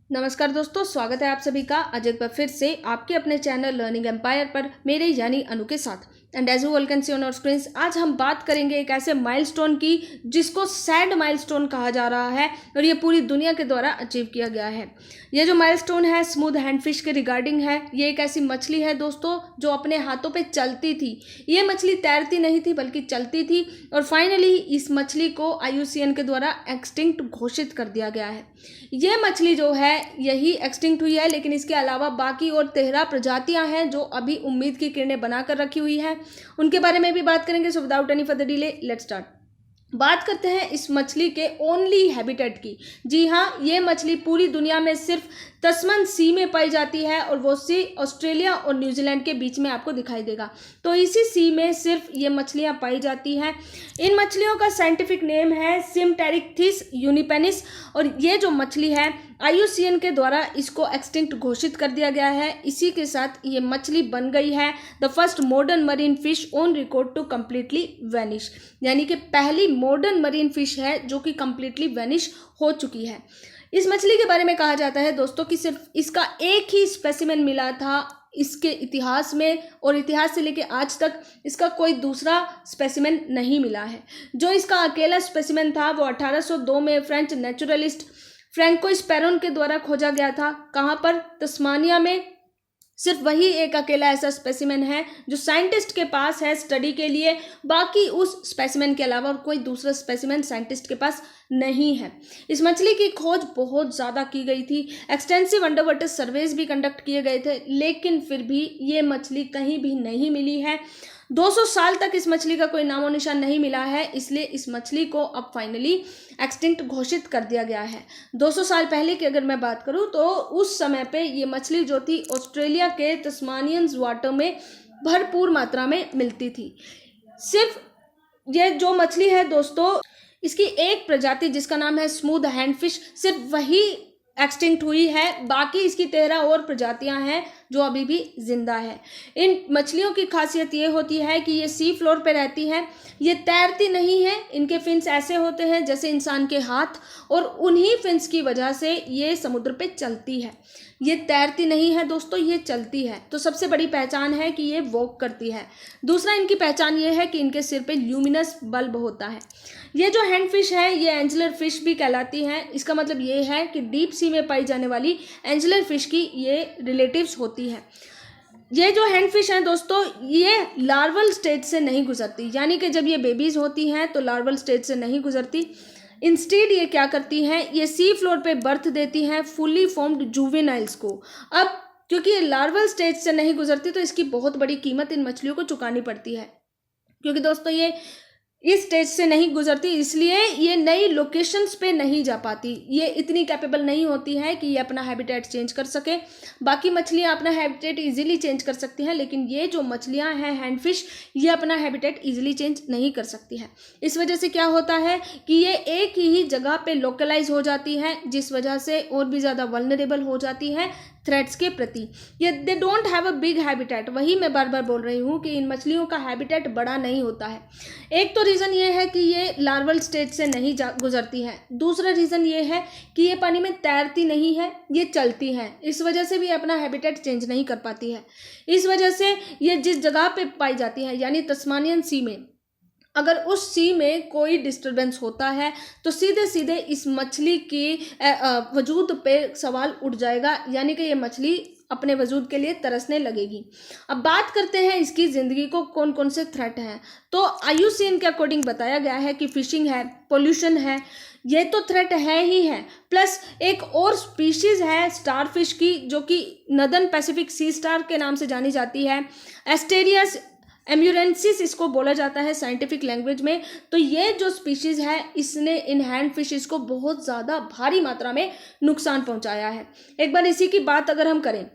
नमस्कार दोस्तों, स्वागत है आप सभी का आज एक बार फिर से आपके अपने चैनल लर्निंग एम्पायर पर मेरे यानी अनु के साथ। And as you all can see on our screens, आज हम बात करेंगे एक ऐसे माइलस्टोन की जिसको सैड माइलस्टोन कहा जा रहा है और ये पूरी दुनिया के द्वारा अचीव किया गया है। ये जो माइलस्टोन है स्मूथ हैंड फिश के रिगार्डिंग है। ये एक ऐसी मछली है दोस्तों जो अपने हाथों पे चलती थी। ये मछली तैरती नहीं थी बल्कि चलती थी और फाइनली इस मछली को IUCN के द्वारा एक्सटिंक्ट घोषित कर दिया गया है। ये मछली जो है यही एक्सटिंक्ट हुई है, लेकिन इसके अलावा बाकी और 13 प्रजातियां हैं जो अभी उम्मीद की किरणें बनाकर रखी हुई हैं। उनके बारे में भी बात करेंगे। So without any further delay let's start. बात करते हैं इस मछली के ओनली हैबिटेट की। जी हाँ, ये मछली पूरी दुनिया में सिर्फ तस्मन सी में पाई जाती है और वो सी ऑस्ट्रेलिया और न्यूजीलैंड के बीच में आपको दिखाई देगा। तो इसी सी में सिर्फ ये मछलियां पाई जाती हैं। इन मछलियों का साइंटिफिक नेम है सिमटेरिक्थिस यूनिपेनिस और ये जो मछली है IUCN के द्वारा इसको एक्सटिंक्ट घोषित कर दिया गया है। इसी के साथ ये मछली बन गई है the first modern marine fish on record to completely vanish, यानी कि पहली मॉडर्न मरीन फिश है जो कि कम्प्लीटली वैनिश हो चुकी है। इस मछली के बारे में कहा जाता है दोस्तों कि सिर्फ इसका एक ही स्पेसिमेन मिला था इसके इतिहास में और इतिहास से लेके आज तक इसका कोई दूसरा स्पेसिमेन नहीं मिला है। जो इसका अकेला स्पेसिमेन था वो 1802 में फ्रेंच नेचुरलिस्ट फ्रैंको स्पैरोन के द्वारा खोजा गया था। कहाँ पर? तस्मानिया में। सिर्फ वही एक अकेला ऐसा स्पेसिमेन है जो साइंटिस्ट के पास है स्टडी के लिए। बाकी उस स्पेसिमेन के अलावा और कोई दूसरा स्पेसिमेन साइंटिस्ट के पास नहीं है। इस मछली की खोज बहुत ज़्यादा की गई थी, एक्सटेंसिव अंडर वाटर सर्वेज भी कंडक्ट किए गए थे, लेकिन फिर भी ये मछली कहीं भी नहीं मिली है। 200 साल तक इस मछली का कोई नामो निशान नहीं मिला है, इसलिए इस मछली को अब फाइनली एक्सटिंक्ट घोषित कर दिया गया है। 200 साल पहले की अगर मैं बात करूं तो उस समय पे ये मछली जो थी ऑस्ट्रेलिया के तस्मानियन वाटर में भरपूर मात्रा में मिलती थी। सिर्फ ये जो मछली है दोस्तों, इसकी एक प्रजाति जिसका नाम है स्मूथ हैंड फिश, सिर्फ वही एक्सटिंक्ट हुई है। बाकी इसकी 13 और प्रजातियां हैं जो अभी भी जिंदा है। इन मछलियों की खासियत ये होती है कि ये सी फ्लोर पे रहती हैं। ये तैरती नहीं है। इनके फिन्स ऐसे होते हैं जैसे इंसान के हाथ और उन्हीं फिन्स की वजह से ये समुद्र पे चलती है। ये तैरती नहीं है दोस्तों, ये चलती है। तो सबसे बड़ी पहचान है कि ये वॉक करती है। दूसरा इनकी पहचान ये है कि इनके सिर पे ल्यूमिनस बल्ब होता है। ये जो हैंड फिश है ये एंजलर फिश भी कहलाती है। इसका मतलब ये है कि डीप सी में पाई जाने वाली एंजलर फिश की ये रिलेटिव्स होती है। ये जो हैंड फिश हैं दोस्तों ये लार्वल स्टेज से नहीं गुजरती, यानी कि जब ये बेबीज होती हैं तो लार्वल स्टेज से नहीं गुजरती। इंस्टेड ये क्या करती हैं, ये सी फ्लोर पे बर्थ देती हैं फुली फॉर्म्ड जुवेनाइल्स को। अब क्योंकि ये लार्वल स्टेज से नहीं गुजरती तो इसकी बहुत बड़ी कीमत इन मछलियों को चुकानी पड़ती है, क्योंकि दोस्तों ये इस स्टेज से नहीं गुजरती, इसलिए ये नई लोकेशंस पे नहीं जा पाती। ये इतनी कैपेबल नहीं होती है कि ये अपना हैबिटेट चेंज कर सके। बाकी मछलियां अपना हैबिटेट इजीली चेंज कर सकती हैं, लेकिन ये जो मछलियां हैं हैंड फिश ये अपना हैबिटेट इजीली चेंज नहीं कर सकती है। इस वजह से क्या होता है कि ये एक ही जगह पे लोकलाइज हो जाती है, जिस वजह से और भी ज़्यादा वल्नरेबल हो जाती है थ्रेट्स के प्रति। ये they don't have a big habitat. वही मैं बार बार बोल रही हूँ कि इन मछलियों का हैबिटेट बड़ा नहीं होता है। एक तो रीज़न ये है कि ये लार्वल स्टेज से नहीं गुजरती है। दूसरा रीज़न ये है कि ये पानी में तैरती नहीं है, ये चलती है। इस वजह से भी अपना हैबिटेट चेंज नहीं कर पाती है। इस वजह से ये जिस जगह पे पाई जाती है यानी तस्मानियन सी में, अगर उस सी में कोई डिस्टरबेंस होता है तो सीधे सीधे इस मछली की वजूद पे सवाल उठ जाएगा, यानी कि ये मछली अपने वजूद के लिए तरसने लगेगी। अब बात करते हैं इसकी ज़िंदगी को कौन कौन से थ्रेट हैं। तो IUCN के अकॉर्डिंग बताया गया है कि फिशिंग है, पोल्यूशन है, ये तो थ्रेट है ही है। प्लस एक और स्पीशीज़ है स्टार फिश की जो कि नदर्न पैसिफिक सी स्टार के नाम से जानी जाती है। एस्टेरियस एम्यूरेंसिस इसको बोला जाता है साइंटिफिक लैंग्वेज में। तो ये जो स्पीशीज़ है इसने इन हैंड फिशेस को बहुत ज़्यादा भारी मात्रा में नुकसान पहुंचाया है। एक बार इसी की बात अगर हम करें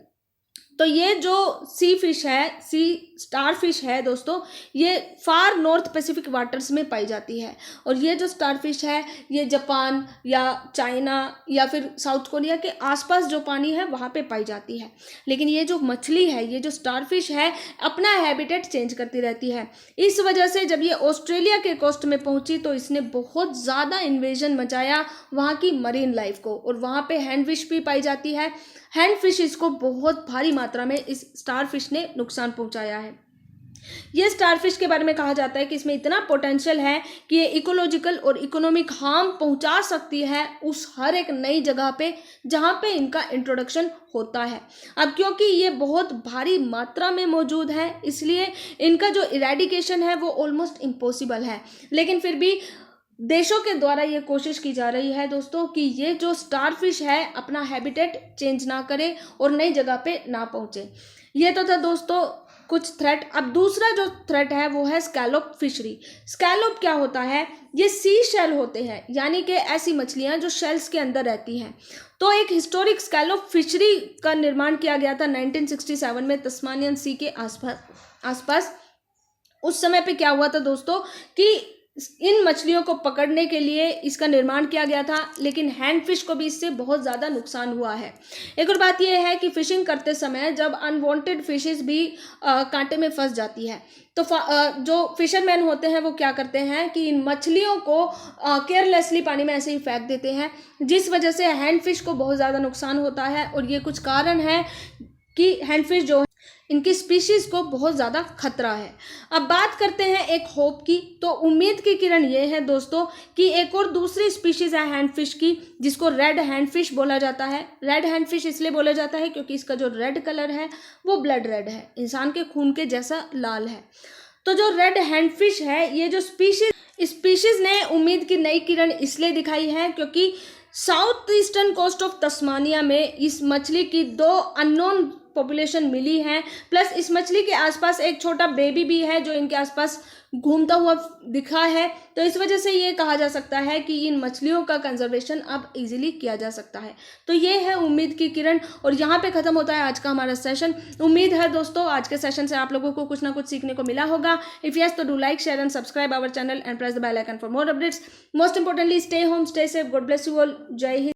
तो ये जो सी फिश है, सी स्टार फिश है दोस्तों, ये फार नॉर्थ पैसिफिक वाटर्स में पाई जाती है। और ये जो स्टार फिश है ये जापान या चाइना या फिर साउथ कोरिया के आसपास जो पानी है वहाँ पे पाई जाती है। लेकिन ये जो मछली है, ये जो स्टार फिश है, अपना हैबिटेट चेंज करती रहती है। इस वजह से जब ये ऑस्ट्रेलिया के कोस्ट में पहुंची तो इसने बहुत ज़्यादा इन्वेजन मचाया वहाँ की मरीन लाइफ को, और वहाँ पे हैंड फिश भी पाई जाती है। हैंड फिशेस को बहुत भारी मात्रा में इस स्टार फिश ने नुकसान पहुंचाया है। ये स्टार फिश के बारे में कहा जाता है कि इसमें इतना पोटेंशियल है कि ये इकोलॉजिकल और इकोनॉमिक हार्म पहुंचा सकती है उस हर एक नई जगह पे जहां पे इनका इंट्रोडक्शन होता है। अब क्योंकि ये बहुत भारी मात्रा में मौजूद है, इसलिए इनका जो इरेडिकेशन है वो ऑलमोस्ट इम्पॉसिबल है। लेकिन फिर भी देशों के द्वारा ये कोशिश की जा रही है दोस्तों कि ये जो स्टार फिश है अपना हैबिटेट चेंज ना करे और नई जगह पे ना पहुंचे। ये तो था दोस्तों कुछ थ्रेट। अब दूसरा जो थ्रेट है वो है स्कैलोप फिशरी। स्कैलोप क्या होता है? ये सी शेल होते हैं, यानी कि ऐसी मछलियां जो शेल्स के अंदर रहती हैं। तो एक हिस्टोरिक स्कैलोप फिशरी का निर्माण किया गया था 1967 में तस्मानियन सी के आसपास। उस समय पे क्या हुआ था दोस्तों कि इन मछलियों को पकड़ने के लिए इसका निर्माण किया गया था, लेकिन हैंड फिश को भी इससे बहुत ज़्यादा नुकसान हुआ है। एक और बात यह है कि फिशिंग करते समय जब अनवांटेड फिशेस भी कांटे में फंस जाती है तो जो फिशरमैन होते हैं वो क्या करते हैं कि इन मछलियों को केयरलेसली पानी में ऐसे ही फेंक देते हैं, जिस वजह से हैंड फिश को बहुत ज़्यादा नुकसान होता है। और ये कुछ कारण है कि हैंड फिश जो इनकी स्पीशीज़ को बहुत ज़्यादा खतरा है। अब बात करते हैं एक होप की। तो उम्मीद की किरण ये है दोस्तों कि एक और दूसरी स्पीशीज़ है हैंड फिश की, जिसको रेड हैंड फिश बोला जाता है। रेड हैंड फिश इसलिए बोला जाता है क्योंकि इसका जो रेड कलर है वो ब्लड रेड है, इंसान के खून के जैसा लाल है। तो जो रेड हैंड फिश है, ये जो स्पीशीज़ ने उम्मीद की नई किरण इसलिए दिखाई है क्योंकि south eastern coast of Tasmania में इस मछली की 2 अननोन पॉपुलेशन मिली है। प्लस इस मछली के आसपास एक छोटा बेबी भी है जो इनके आसपास घूमता हुआ दिखा है। तो इस वजह से ये कहा जा सकता है कि इन मछलियों का कंजर्वेशन अब इजीली किया जा सकता है। तो ये है उम्मीद की किरण, और यहाँ पे ख़त्म होता है आज का हमारा सेशन। उम्मीद है दोस्तों आज के सेशन से आप लोगों को कुछ ना कुछ सीखने को मिला होगा। इफ यस तो do like, share and subscribe our channel and press the bell icon for more updates. Most importantly stay home, stay safe, god bless you all. जय हिंद।